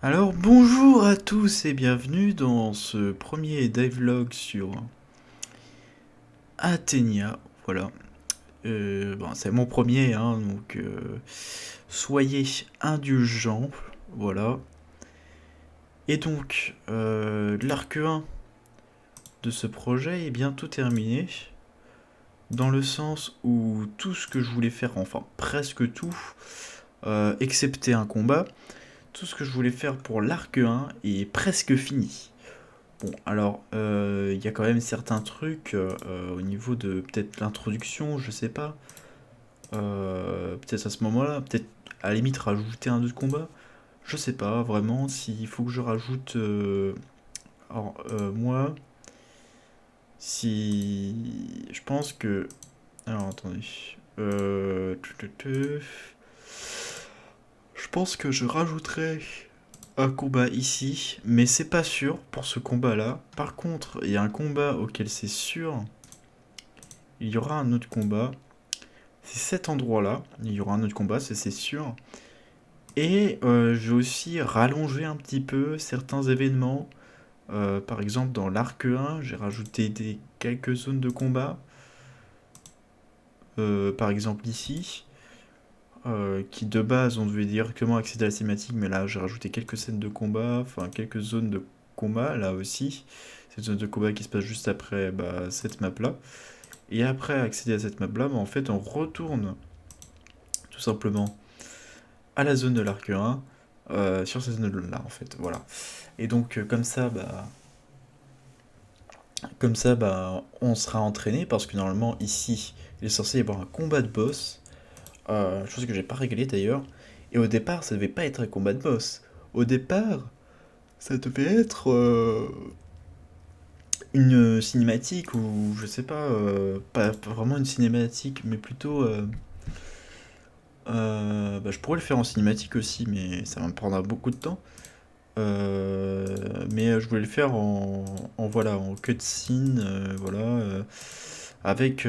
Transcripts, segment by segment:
Alors bonjour à tous et bienvenue dans ce premier devlog sur Athenia. Voilà. Bon, c'est mon premier, hein, donc soyez indulgents. Voilà. Et donc, l'arc 1 de ce projet est bientôt terminé. Dans le sens où tout ce que je voulais faire, enfin presque tout, excepté un combat, tout ce que je voulais faire pour l'arc 1 est presque fini. Bon, alors, il y a quand même certains trucs au niveau de peut-être l'introduction, je sais pas. Peut-être à ce moment-là, peut-être à la limite rajouter un autre combat. Je sais pas vraiment s'il faut que je rajoute. Alors, moi, si. Je pense que. Alors, attendez. Je pense que je rajouterai un combat ici, mais c'est pas sûr pour ce combat-là. Par contre, il y a un combat auquel c'est sûr. Il y aura un autre combat. C'est cet endroit-là. Il y aura un autre combat, c'est sûr. Et je vais aussi rallonger un petit peu certains événements. Par exemple, dans l'arc 1, j'ai rajouté quelques zones de combat. Par exemple ici. Qui de base, on devait directement accéder à la cinématique, mais là, j'ai rajouté quelques scènes de combat. Enfin, quelques zones de combat, là aussi. Cette zone de combat qui se passe juste après cette map-là. Et après accéder à cette map-là, en fait, on retourne tout simplement à la zone de l'arc 1 sur cette zone-là, en fait. Voilà. Et donc, on sera entraîné parce que normalement, ici, il est censé y avoir un combat de boss. Chose que j'ai pas réglé d'ailleurs. Et au départ, ça devait pas être un combat de boss. Au départ, ça devait être une cinématique ou je sais pas, pas vraiment une cinématique, mais plutôt je pourrais le faire en cinématique aussi, mais ça va me prendre beaucoup de temps. Mais je voulais le faire voilà, en cutscene, voilà, avec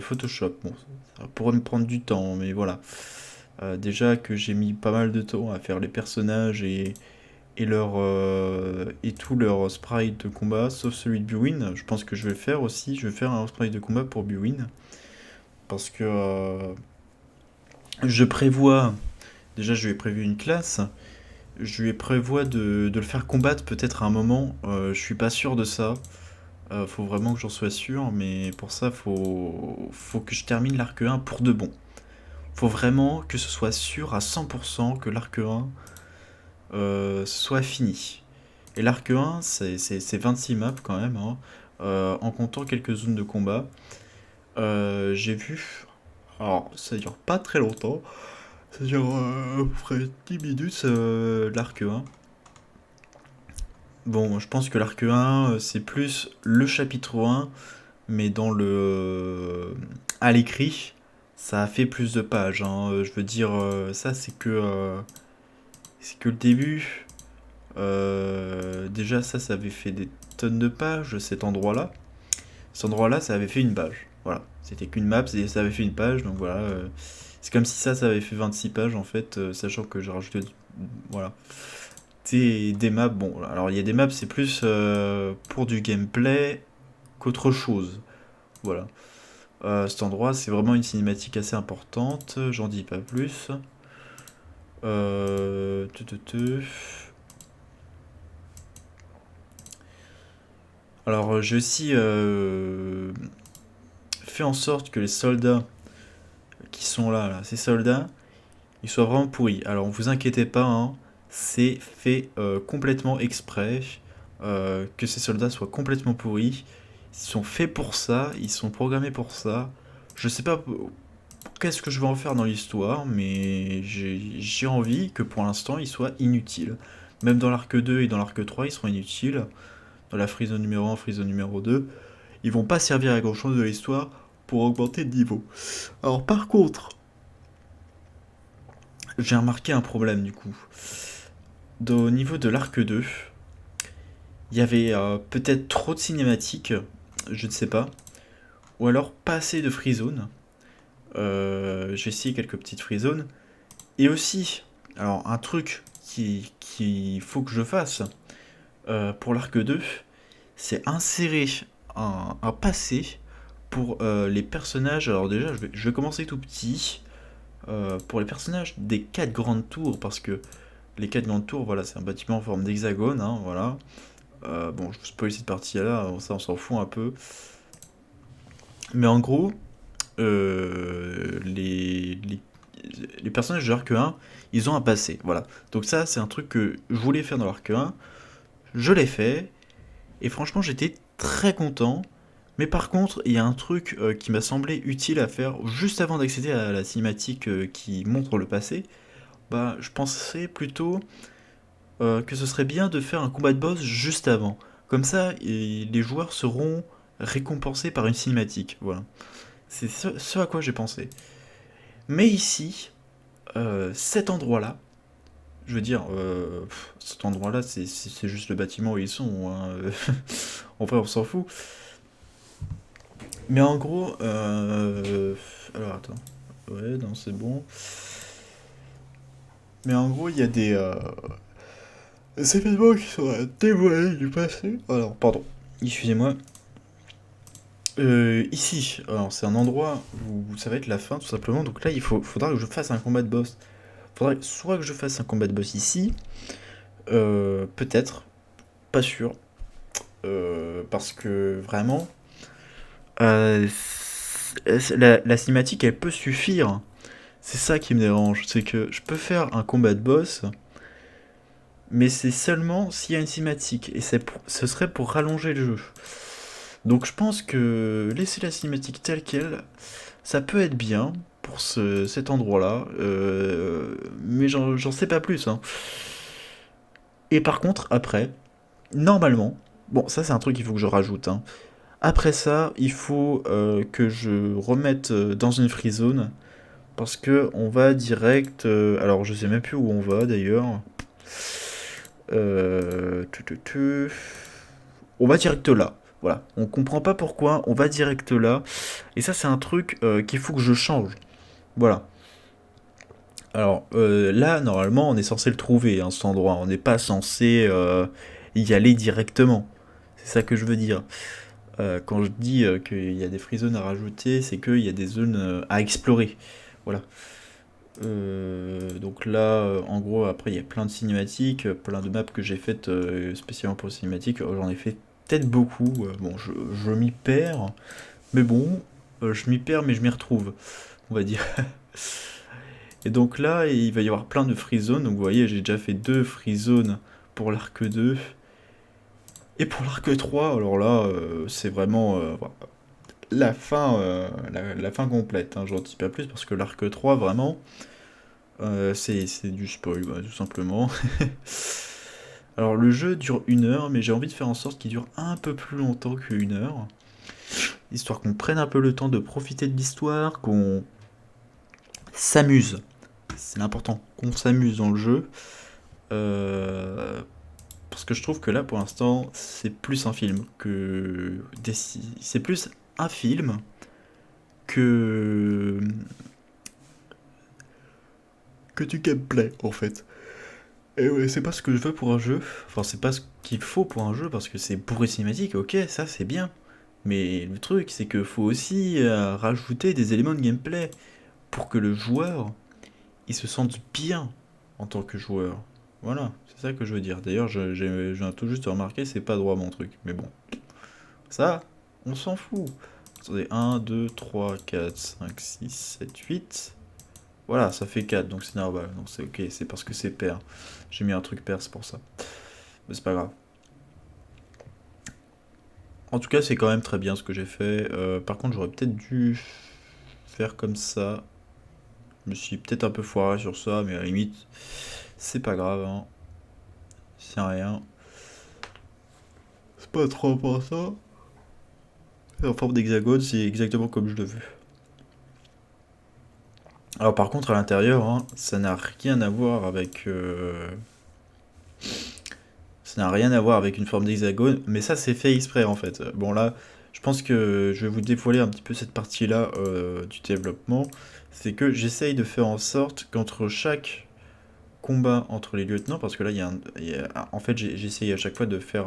Photoshop. Bon, ça pourrait me prendre du temps, mais voilà. Déjà que j'ai mis pas mal de temps à faire les personnages et tout leur sprite de combat, sauf celui de Buwin. Je pense que je vais le faire aussi. Je vais faire un sprite de combat pour Buwin. Parce que je prévois. Déjà, je lui ai prévu une classe. Je lui ai prévoit de le faire combattre peut-être à un moment. Je suis pas sûr de ça. Faut vraiment que j'en sois sûr. Mais pour ça, faut que je termine l'arc 1 pour de bon. Faut vraiment que ce soit sûr à 100% que l'arc 1 soit fini. Et l'arc 1, c'est 26 maps quand même, hein, en comptant quelques zones de combat. J'ai vu. Alors, ça dure pas très longtemps. Ça dure à peu près 10 minutes, l'arc 1. Bon, je pense que l'arc 1, c'est plus le chapitre 1, mais à l'écrit, ça a fait plus de pages, hein. Je veux dire, ça, c'est que le début. Déjà, ça avait fait des tonnes de pages, cet endroit-là. Cet endroit-là, ça avait fait une page. Voilà. C'était qu'une map, ça avait fait une page, donc voilà. C'est comme si ça avait fait 26 pages, en fait, sachant que j'ai rajouté. Voilà. Des maps, bon, alors il y a des maps, c'est plus pour du gameplay qu'autre chose. Voilà. Cet endroit, c'est vraiment une cinématique assez importante, j'en dis pas plus. Euh... tu, tu, tu. Alors, j'ai aussi fait en sorte que les soldats qui sont là, ces soldats, ils soient vraiment pourris. Alors, vous inquiétez pas, hein, c'est fait complètement exprès que ces soldats soient complètement pourris. Ils sont faits pour ça, ils sont programmés pour ça. Je sais pas qu'est-ce que je vais en faire dans l'histoire, mais j'ai envie que pour l'instant ils soient inutiles. Même dans l'arc 2 et dans l'arc 3, ils seront inutiles. Dans la freezone numéro 1, freezone numéro 2, ils vont pas servir à grand chose de l'histoire pour augmenter de niveau. Alors par contre, j'ai remarqué un problème du coup. Au niveau de l'arc 2, il y avait peut-être trop de cinématiques, je ne sais pas, ou alors pas assez de free zone. J'ai essayé quelques petites free zones. Et aussi, alors un truc qu'il faut que je fasse pour l'arc 2, c'est insérer un passé pour les personnages. Alors déjà, je vais commencer tout petit. Pour les personnages des 4 grandes tours, parce que les 4 grandes tours, voilà, c'est un bâtiment en forme d'hexagone, hein, voilà. Bon, je vous spoil cette partie-là, ça on s'en fout un peu. Mais en gros, les personnages de l'arc 1, ils ont un passé, voilà. Donc ça, c'est un truc que je voulais faire dans l'arc 1, je l'ai fait, et franchement, j'étais très content. Mais par contre, il y a un truc qui m'a semblé utile à faire juste avant d'accéder à la cinématique qui montre le passé. Bah, je pensais plutôt que ce serait bien de faire un combat de boss juste avant. Comme ça, les joueurs seront récompensés par une cinématique. Voilà. C'est ce à quoi j'ai pensé. Mais ici, cet endroit-là, je veux dire, cet endroit-là, c'est juste le bâtiment où ils sont, hein. En vrai, on s'en fout. Mais en gros, alors attends. Ouais, non, c'est bon. Mais en gros, il y a des événements qui sont dévoilés du passé. Alors, pardon. Excusez-moi. Ici, alors c'est un endroit où ça va être la fin tout simplement. Donc là, faudra que je fasse un combat de boss. Faudra soit que je fasse un combat de boss ici, peut-être, pas sûr, parce que vraiment, la cinématique elle peut suffire. C'est ça qui me dérange, c'est que je peux faire un combat de boss, mais c'est seulement s'il y a une cinématique, et ce serait pour rallonger le jeu. Donc je pense que laisser la cinématique telle qu'elle, ça peut être bien pour cet endroit-là, mais j'en sais pas plus, hein. Et par contre, après, normalement, bon, ça c'est un truc qu'il faut que je rajoute, hein. Après ça, il faut que je remette dans une free zone, parce que on va direct. Alors je sais même plus où on va d'ailleurs. On va direct là. Voilà. On comprend pas pourquoi, on va direct là. Et ça, c'est un truc qu'il faut que je change. Voilà. Alors là, normalement, on est censé le trouver, hein, cet endroit. On n'est pas censé y aller directement. C'est ça que je veux dire. Quand je dis qu'il y a des free zones à rajouter, c'est qu'il y a des zones à explorer. Voilà. Donc là, en gros, après, il y a plein de cinématiques, plein de maps que j'ai faites spécialement pour les cinématiques. J'en ai fait peut-être beaucoup. Bon, je m'y perds, mais bon, je m'y perds, mais je m'y retrouve, on va dire. Et donc là, il va y avoir plein de free zones. Donc vous voyez, j'ai déjà fait 2 free zones pour l'arc 2. Et pour l'arc 3, alors là, c'est vraiment voilà, la fin, la fin complète, hein. J'en dis pas plus parce que l'arc 3, vraiment, c'est du spoil, bah, tout simplement. Alors le jeu dure 1 heure, mais j'ai envie de faire en sorte qu'il dure un peu plus longtemps que 1 heure. Histoire qu'on prenne un peu le temps de profiter de l'histoire, qu'on s'amuse. C'est important qu'on s'amuse dans le jeu. Parce que je trouve que là, pour l'instant, c'est plus un film que c'est plus un film que du gameplay en fait. Et ouais, c'est pas ce que je veux pour un jeu. Enfin, c'est pas ce qu'il faut pour un jeu parce que c'est bourré cinématique. Ok, ça c'est bien. Mais le truc, c'est que faut aussi rajouter des éléments de gameplay pour que le joueur il se sente bien en tant que joueur. Voilà, c'est ça que je veux dire. D'ailleurs, je viens tout juste de remarquer, c'est pas droit mon truc. Mais bon, ça, on s'en fout. Attendez, 1, 2, 3, 4, 5, 6, 7, 8. Voilà, ça fait 4, donc c'est normal. Donc c'est ok, c'est parce que c'est pair. J'ai mis un truc pair, c'est pour ça. Mais c'est pas grave. En tout cas, c'est quand même très bien ce que j'ai fait. Par contre, j'aurais peut-être dû faire comme ça. Je me suis peut-être un peu foiré sur ça, mais à la limite, c'est pas grave, hein. C'est rien. C'est pas trop important. En forme d'hexagone, c'est exactement comme je le veux. Alors par contre, à l'intérieur, hein, ça n'a rien à voir avec... Ça n'a rien à voir avec une forme d'hexagone, mais ça c'est fait exprès en fait. Bon là, je pense que je vais vous dévoiler un petit peu cette partie-là du développement. C'est que j'essaye de faire en sorte qu'entre chaque combat entre les lieutenants, parce que là, en fait, j'essaye à chaque fois de faire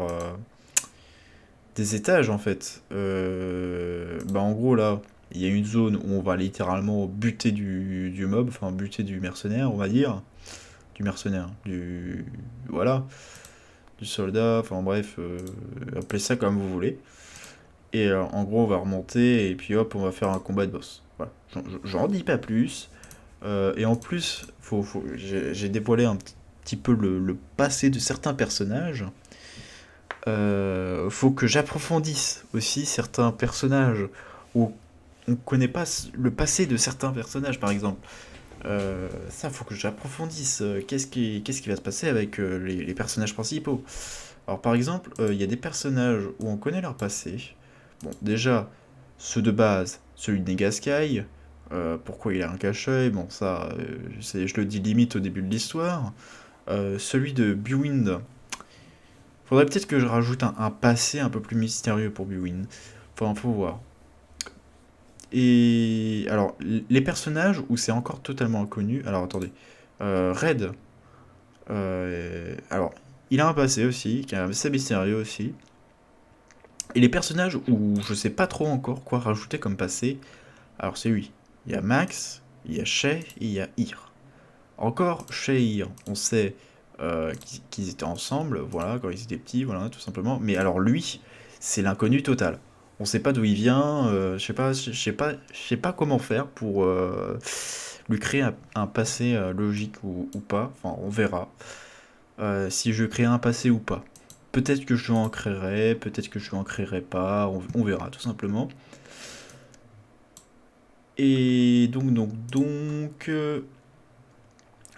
des étages, en fait. Bah, en gros, là, il y a une zone où on va littéralement buter du mob, enfin, buter du mercenaire, on va dire. Du mercenaire, voilà, du soldat, enfin bref, appelez ça comme vous voulez. Et en gros, on va remonter, et puis hop, on va faire un combat de boss. Voilà. J'en dis pas plus. Et en plus, j'ai dévoilé un petit peu le passé de certains personnages. Faut que j'approfondisse aussi certains personnages où on connaît pas le passé de certains personnages, par exemple. Ça, faut que j'approfondisse. Qu'est-ce qui va se passer avec les personnages principaux? Alors, par exemple, il y a des personnages où on connaît leur passé. Bon, déjà, ceux de base, celui de Negasky. Pourquoi il a un cache-œil? Bon, ça, je le dis limite au début de l'histoire. Celui de Bwin. Faudrait peut-être que je rajoute un passé un peu plus mystérieux pour Bwin. Enfin, faut voir. Et alors, les personnages où c'est encore totalement inconnu. Alors, attendez. Red. Alors, il a un passé aussi, qui est assez mystérieux aussi. Et les personnages où je sais pas trop encore quoi rajouter comme passé. Alors, c'est lui. Il y a Max, il y a Shay et il y a Ir. Encore Shay et Ir, on sait qu'ils étaient ensemble, voilà, quand ils étaient petits, voilà, tout simplement. Mais alors lui, c'est l'inconnu total. On sait pas d'où il vient, je sais pas comment faire pour lui créer un passé logique ou pas. Enfin, on verra si je crée un passé ou pas. Peut-être que je en créerai, peut-être que je en créerai pas, on verra tout simplement. Et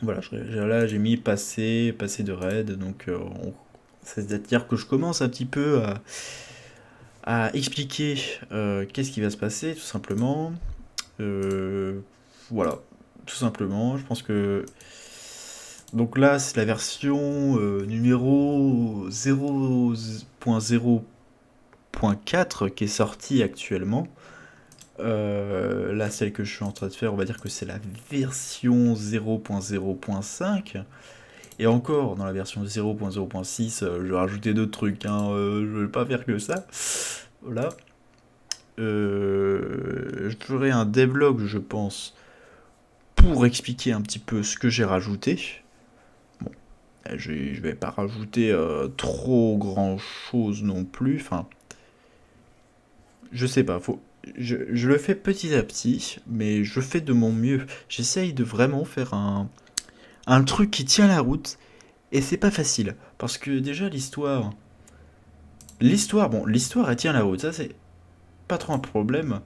voilà, là j'ai mis passé de raid, donc c'est-à-dire que je commence un petit peu à expliquer qu'est-ce qui va se passer, tout simplement. Euh, voilà, tout simplement. Je pense que. Donc là, c'est la version numéro 0.0.4 qui est sortie actuellement. Là, celle que je suis en train de faire, on va dire que c'est la version 0.0.5. Et encore, dans la version 0.0.6, je vais rajouter d'autres trucs, hein, je vais pas faire que ça. Voilà. Je ferai un devlog, je pense, pour expliquer un petit peu ce que j'ai rajouté. Bon, je vais pas rajouter trop grand chose non plus. Enfin, je sais pas, je le fais petit à petit, mais je fais de mon mieux. J'essaye de vraiment faire un truc qui tient la route, et c'est pas facile. Parce que déjà, l'histoire, elle tient la route. Ça, c'est pas trop un problème.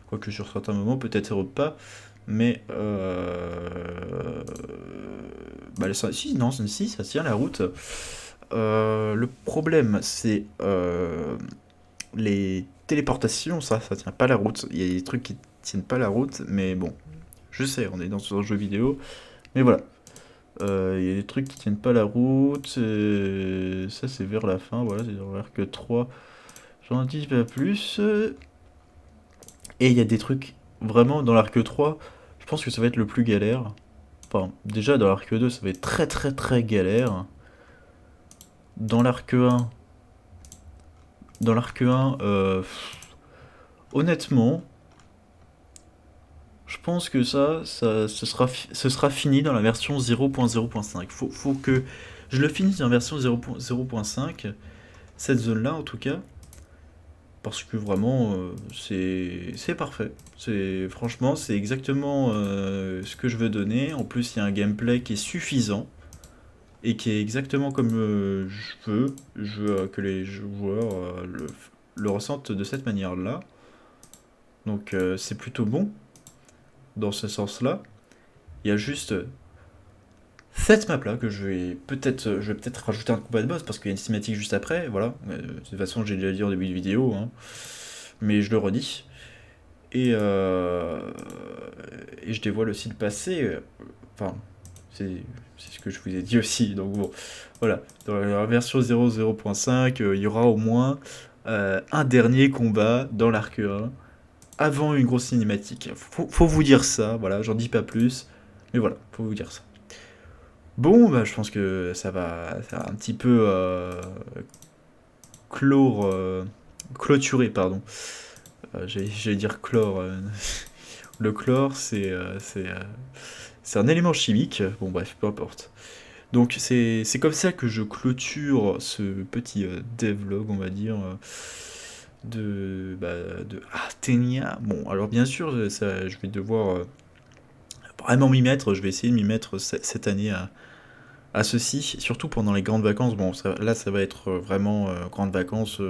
Quoique sur certains moments, peut-être pas. Mais bah, si, non, si, ça tient la route. Le problème, c'est les téléportations, ça tient pas la route. Il y a des trucs qui tiennent pas la route, mais bon, je sais, on est dans un jeu vidéo. Mais voilà, il y a des trucs qui tiennent pas la route. Ça, c'est vers la fin, voilà, c'est vers l'arc 3. J'en dis pas plus. Et il y a des trucs, vraiment, dans l'arc 3, je pense que ça va être le plus galère. Enfin, déjà, dans l'arc 2, ça va être très très très galère. Dans l'arc 1, honnêtement, je pense que ce sera fini dans la version 0.0.5. Faut que je le finisse dans la version 0.0.5, cette zone-là en tout cas, parce que vraiment, c'est parfait. Franchement, c'est exactement ce que je veux donner. En plus, il y a un gameplay qui est suffisant et qui est exactement comme je veux. Je veux que les joueurs le ressentent de cette manière-là. Donc, c'est plutôt bon dans ce sens-là. Il y a juste cette map-là que je vais peut-être rajouter un combat de boss parce qu'il y a une cinématique juste après. Voilà. De toute façon, j'ai déjà dit en début de vidéo, hein, mais je le redis. Et je dévoile aussi le passé. Enfin, c'est ce que je vous ai dit aussi. Donc bon, voilà. Dans la version 0.0.5, il y aura au moins un dernier combat dans l'arc 1 avant une grosse cinématique. Faut vous dire ça. Voilà, j'en dis pas plus. Mais voilà, faut vous dire ça. Bon, bah, je pense que ça va un petit peu clore, clôturer, pardon. J'allais dire chlore. Le chlore, c'est un élément chimique. Bon, bref, peu importe. Donc, c'est comme ça que je clôture ce petit devlog, on va dire, de Artenia. Bon, alors bien sûr, ça, je vais devoir vraiment m'y mettre. Je vais essayer de m'y mettre cette année à ceci, surtout pendant les grandes vacances. Bon, là, ça va être vraiment grandes vacances.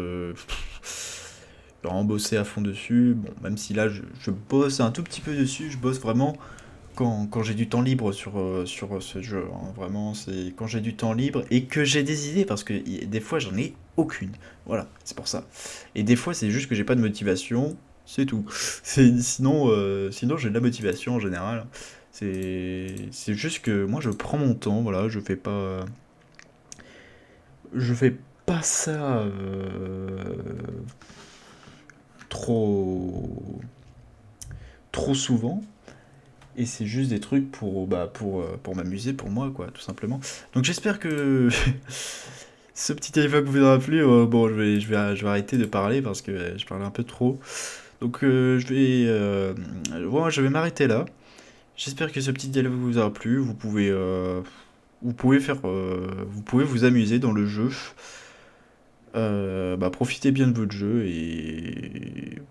Vraiment bosser à fond dessus. Bon, même si là, je bosse un tout petit peu dessus, je bosse vraiment quand j'ai du temps libre sur ce jeu. Hein. Vraiment, c'est quand j'ai du temps libre et que j'ai des idées, parce que des fois, j'en ai aucune. Voilà, c'est pour ça. Et des fois, c'est juste que j'ai pas de motivation, c'est tout. Sinon j'ai de la motivation en général. C'est juste que moi, je prends mon temps, voilà, je fais pas ça trop, trop souvent. Et c'est juste des trucs pour m'amuser, pour moi, quoi, tout simplement. Donc j'espère que ce petit élément vous aura plu. Bon, je vais arrêter de parler parce que je parle un peu trop. Donc je vais m'arrêter là. J'espère que ce petit dialogue vous aura plu. Vous pouvez vous amuser dans le jeu. Profitez bien de votre jeu et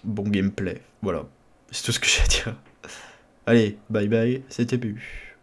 bon gameplay. Voilà, c'est tout ce que j'ai à dire. Allez, bye bye, c'était Bu.